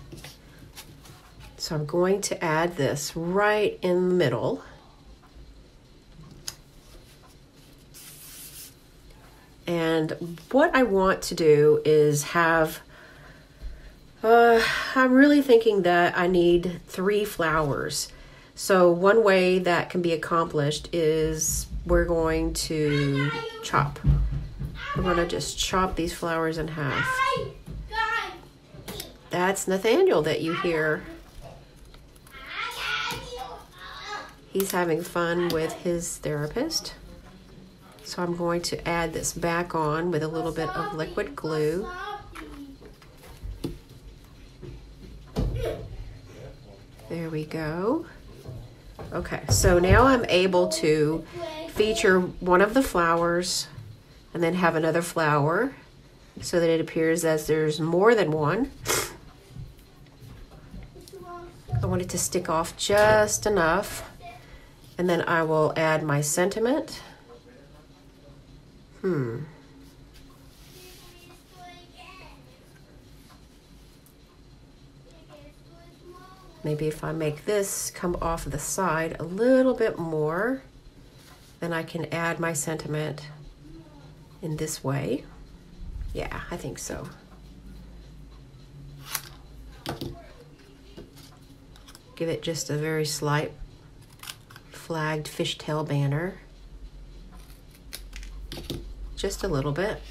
So I'm going to add this right in the middle. And what I want to do is have, I'm really thinking that I need 3 flowers. So one way that can be accomplished is we're going to chop. We're going to just chop these flowers in half. That's Nathaniel that you hear. He's having fun with his therapist. So I'm going to add this back on with a little bit of liquid glue. There we go. Okay, so now I'm able to feature one of the flowers and then have another flower so that it appears as there's more than one. I want it to stick off just enough. And then I will add my sentiment. Maybe if I make this come off the side a little bit more, then I can add my sentiment in this way. Yeah, I think so. Give it just a very slight flagged fishtail banner. Just a little bit.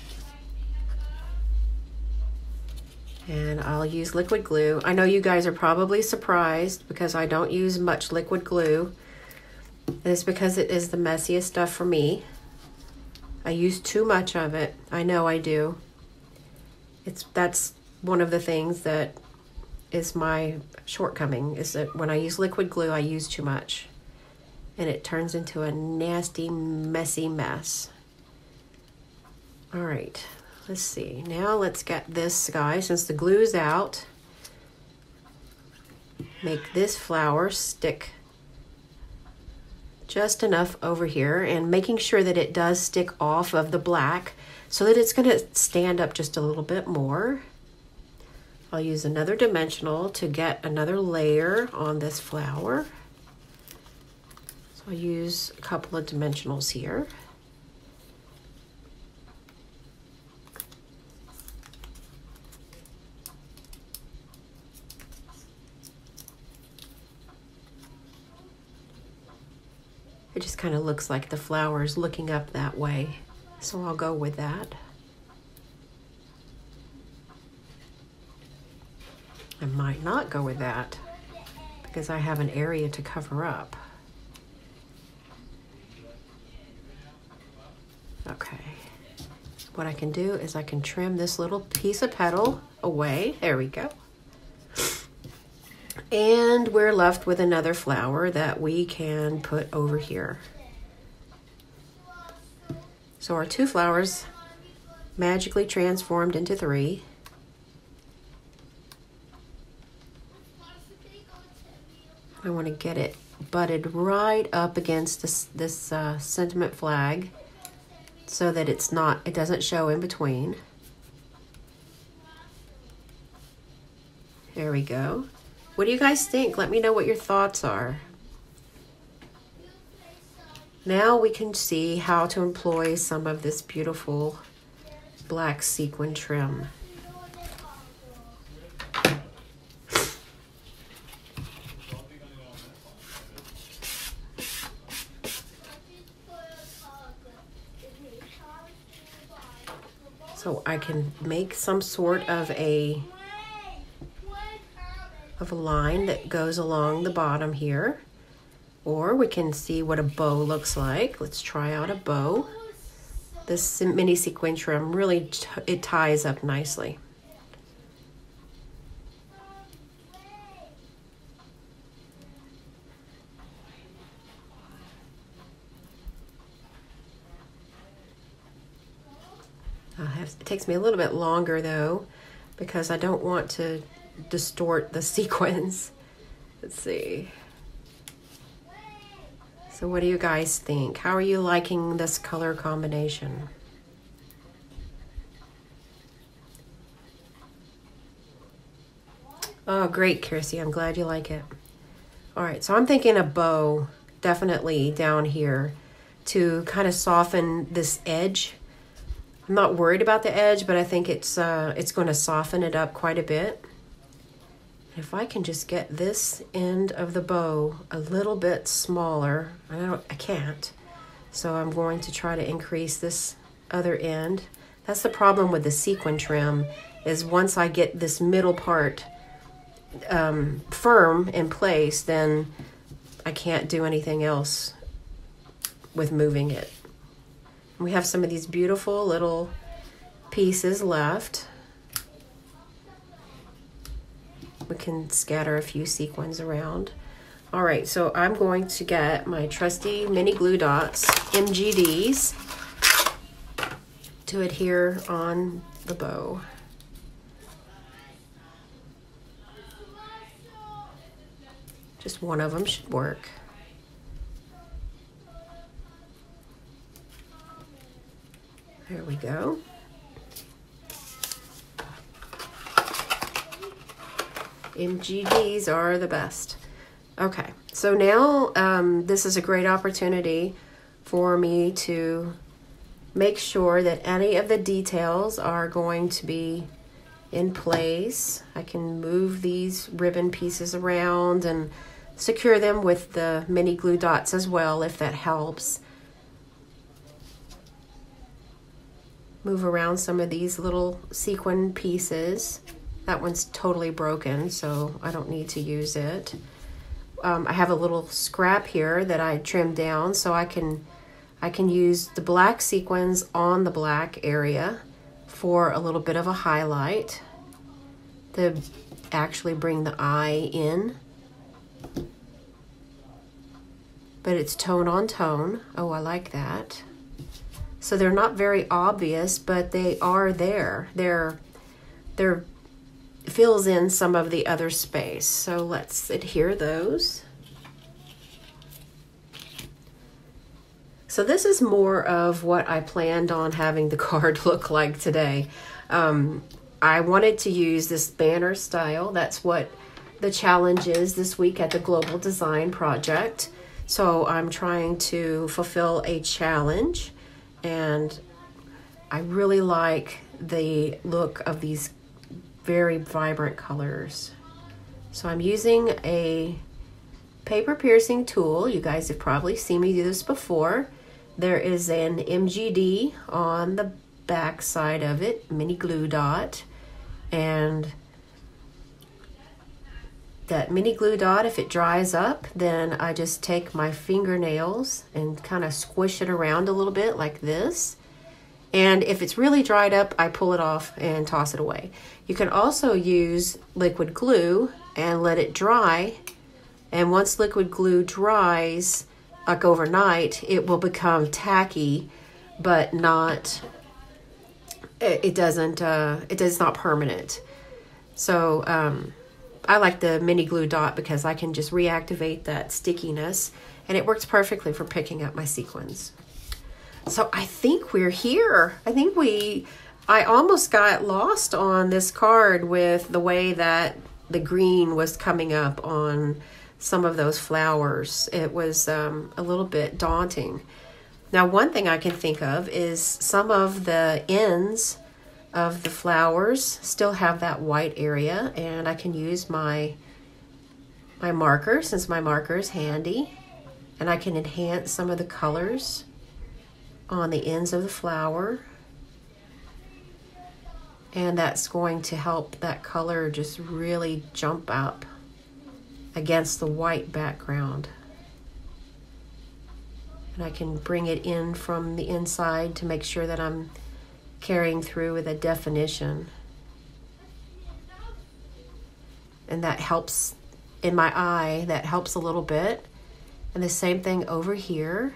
And I'll use liquid glue. I know you guys are probably surprised because I don't use much liquid glue. It's because it is the messiest stuff for me. I use too much of it. I know I do. That's one of the things that is my shortcoming, is that when I use liquid glue, I use too much. And it turns into a nasty, messy mess. All right. Let's see, now let's get this guy, since the glue's out, make this flower stick just enough over here, and making sure that it does stick off of the black so that it's gonna stand up just a little bit more. I'll use another dimensional to get another layer on this flower. So I'll use a couple of dimensionals here. It just kind of looks like the flower's looking up that way, so I'll go with that. I might not go with that because I have an area to cover up. Okay, what I can do is I can trim this little piece of petal away. There we go. And we're left with another flower that we can put over here. So our two flowers magically transformed into three. I want to get it butted right up against this sentiment flag so that it doesn't show in between. There we go. What do you guys think? Let me know what your thoughts are. Now we can see how to employ some of this beautiful black sequin trim. So I can make some sort of a line that goes along the bottom here, or we can see what a bow looks like. Let's try out a bow. This mini sequin trim really it ties up nicely. It takes me a little bit longer though, because I don't want to distort the sequins. Let's see. So what do you guys think? How are you liking this color combination? Oh, great, Kirsty. I'm glad you like it. All right, so I'm thinking a bow definitely down here to kind of soften this edge. I'm not worried about the edge, but I think it's going to soften it up quite a bit. If I can just get this end of the bow a little bit smaller, I can't. So I'm going to try to increase this other end. That's the problem with the sequin trim, is once I get this middle part firm in place, then I can't do anything else with moving it. We have some of these beautiful little pieces left. We can scatter a few sequins around. All right, so I'm going to get my trusty mini glue dots, MGDs, to adhere on the bow. Just one of them should work. There we go. MGDs are the best. Okay, so now this is a great opportunity for me to make sure that any of the details are going to be in place. I can move these ribbon pieces around and secure them with the mini glue dots as well, if that helps. Move around some of these little sequin pieces. That one's totally broken, so I don't need to use it. I have a little scrap here that I trimmed down, so I can use the black sequins on the black area for a little bit of a highlight to actually bring the eye in. But it's tone on tone. Oh, I like that. So they're not very obvious, but they are there. They're fills in some of the other space. So let's adhere those. So this is more of what I planned on having the card look like today. I wanted to use this banner style. That's what the challenge is this week at the Global Design Project. So I'm trying to fulfill a challenge, and I really like the look of these very vibrant colors. So I'm using a paper piercing tool. You guys have probably seen me do this before. There is an MGD on the back side of it, mini glue dot, and that mini glue dot, if it dries up, then I just take my fingernails and kind of squish it around a little bit like this. And if it's really dried up, I pull it off and toss it away. You can also use liquid glue and let it dry. And once liquid glue dries, like overnight, it will become tacky, but not, it is not permanent. So I like the mini glue dot because I can just reactivate that stickiness, and it works perfectly for picking up my sequins. So I think we're here. I almost got lost on this card with the way that the green was coming up on some of those flowers. It was a little bit daunting. Now, one thing I can think of is some of the ends of the flowers still have that white area, and I can use my marker, since my marker is handy, and I can enhance some of the colors on the ends of the flower, and that's going to help that color just really jump up against the white background. And I can bring it in from the inside to make sure that I'm carrying through with a definition, and that helps in my eye. That helps a little bit. And the same thing over here.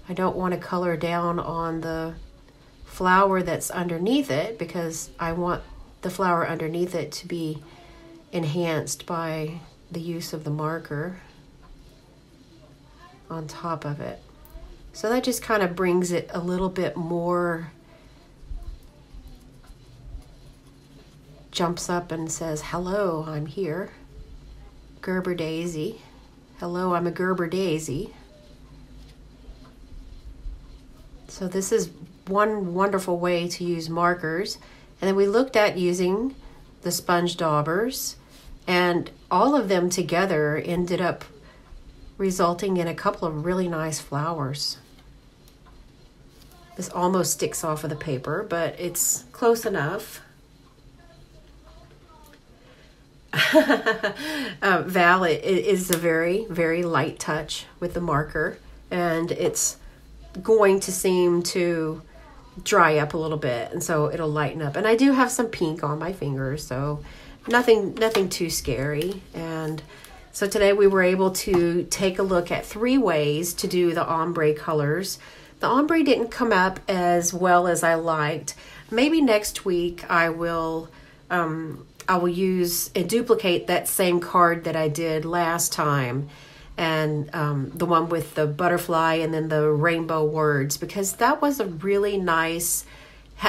I don't want to color down on the flower that's underneath it, because I want the flower underneath it to be enhanced by the use of the marker on top of it. So that just kind of brings it a little bit more, jumps up and says, hello, I'm here. Gerber daisy. Hello, I'm a Gerber daisy. So this is one wonderful way to use markers. And then we looked at using the sponge daubers, and all of them together ended up resulting in a couple of really nice flowers. This almost sticks off of the paper, but it's close enough. Val, it is a very, very light touch with the marker, and it's going to seem to dry up a little bit, and so it'll lighten up. And I do have some pink on my fingers, so nothing too scary. And so today we were able to take a look at 3 ways to do the ombre colors. The ombre didn't come up as well as I liked. Maybe next week I will use and duplicate that same card that I did last time, and the one with the butterfly and then the rainbow words, because that was a really nice,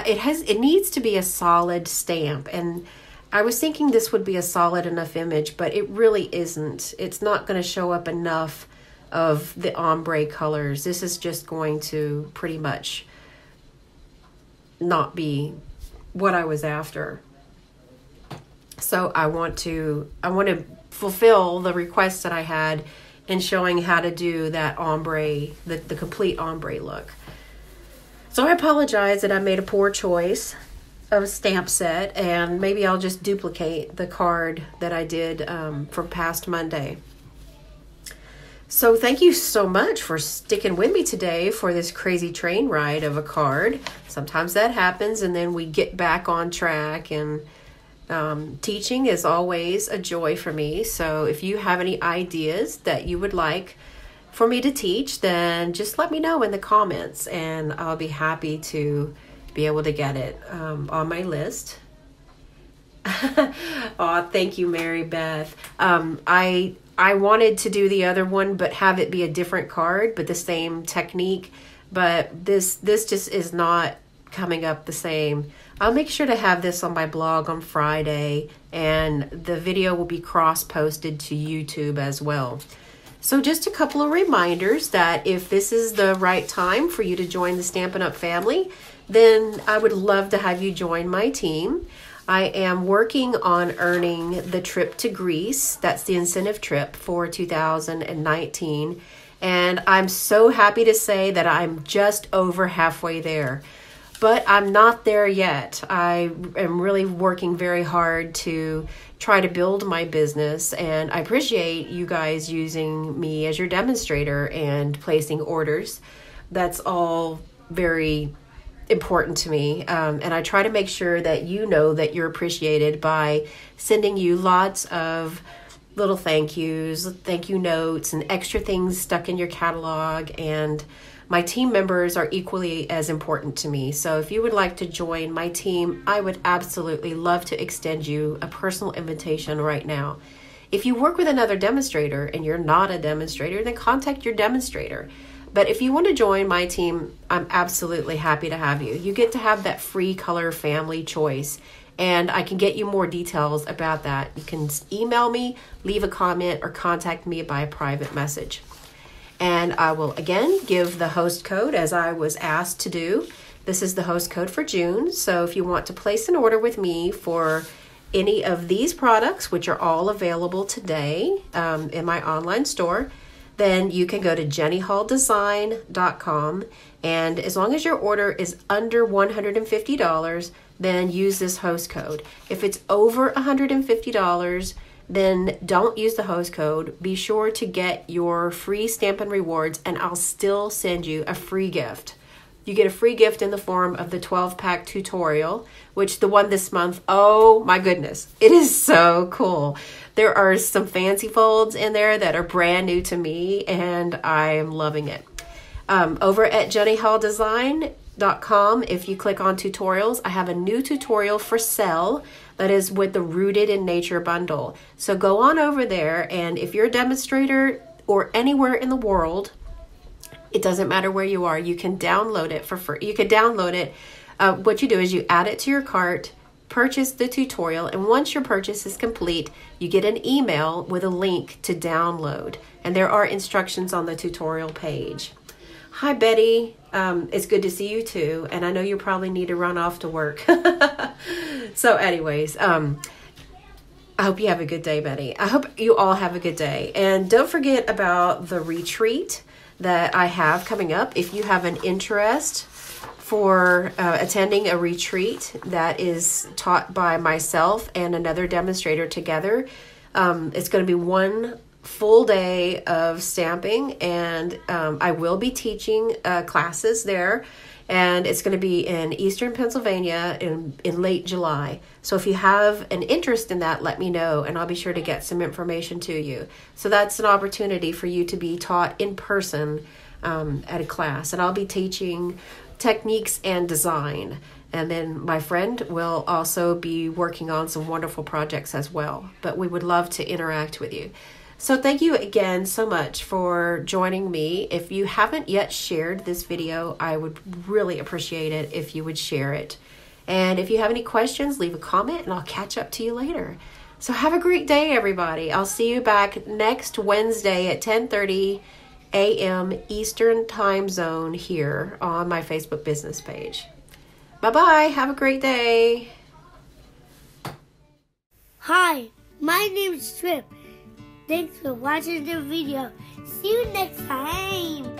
it needs to be a solid stamp. And I was thinking this would be a solid enough image, but it really isn't. It's not going to show up enough of the ombre colors. This is just going to pretty much not be what I was after. So I want to fulfill the request that I had in showing how to do that ombre, the complete ombre look. So I apologize that I made a poor choice of a stamp set, and maybe I'll just duplicate the card that I did from past Monday. So thank you so much for sticking with me today for this crazy train ride of a card. Sometimes that happens, and then we get back on track, and teaching is always a joy for me. So if you have any ideas that you would like for me to teach, then just let me know in the comments, and I'll be happy to be able to get it on my list. Oh, thank you, Mary Beth. I wanted to do the other one, but have it be a different card, but the same technique. But this just is not coming up the same. I'll make sure to have this on my blog on Friday, and the video will be cross-posted to YouTube as well. So just a couple of reminders that if this is the right time for you to join the Stampin' Up family, then I would love to have you join my team. I am working on earning the trip to Greece. That's the incentive trip for 2019. And I'm so happy to say that I'm just over halfway there. But I'm not there yet. I am really working very hard to try to build my business. And I appreciate you guys using me as your demonstrator and placing orders. That's all very important to me, and I try to make sure that you know that you're appreciated by sending you lots of little thank yous, thank you notes, and extra things stuck in your catalog. And my team members are equally as important to me. So if you would like to join my team, I would absolutely love to extend you a personal invitation right now. If you work with another demonstrator and you're not a demonstrator, then contact your demonstrator. But if you want to join my team, I'm absolutely happy to have you. You get to have that free color family choice, and I can get you more details about that. You can email me, leave a comment, or contact me by private message. And I will again give the host code as I was asked to do. This is the host code for June. So if you want to place an order with me for any of these products, which are all available today in my online store, then you can go to jennystampsup.com, and as long as your order is under $150, then use this host code. If it's over $150, then don't use the host code. Be sure to get your free Stampin' Rewards, and I'll still send you a free gift. You get a free gift in the form of the 12-pack tutorial, which the one this month, oh my goodness, it is so cool. There are some fancy folds in there that are brand new to me, and I am loving it. Over at jennystampsup.com, if you click on tutorials, I have a new tutorial for sale that is with the Rooted in Nature bundle. So go on over there, and if you're a demonstrator or anywhere in the world, it doesn't matter where you are, you can download it for free. You can download it. What you do is you add it to your cart, purchase the tutorial, and once your purchase is complete, you get an email with a link to download. And there are instructions on the tutorial page. Hi, Betty. It's good to see you too. And I know you probably need to run off to work. So anyways, I hope you have a good day, Betty. I hope you all have a good day. And don't forget about the retreat that I have coming up. If you have an interest for attending a retreat that is taught by myself and another demonstrator together, it's going to be one full day of stamping, and I will be teaching classes there, and it's going to be in Eastern Pennsylvania in late July. So if you have an interest in that, let me know, and I'll be sure to get some information to you. So that's an opportunity for you to be taught in person at a class, and I'll be teaching techniques and design. And then my friend will also be working on some wonderful projects as well. But we would love to interact with you. So thank you again so much for joining me. If you haven't yet shared this video, I would really appreciate it if you would share it. And if you have any questions, leave a comment and I'll catch up to you later. So have a great day, everybody. I'll see you back next Wednesday at 10:30 a.m. Eastern Time Zone here on my Facebook business page. Bye-bye. Have a great day. Hi, my name is Trip. Thanks for watching the video. See you next time.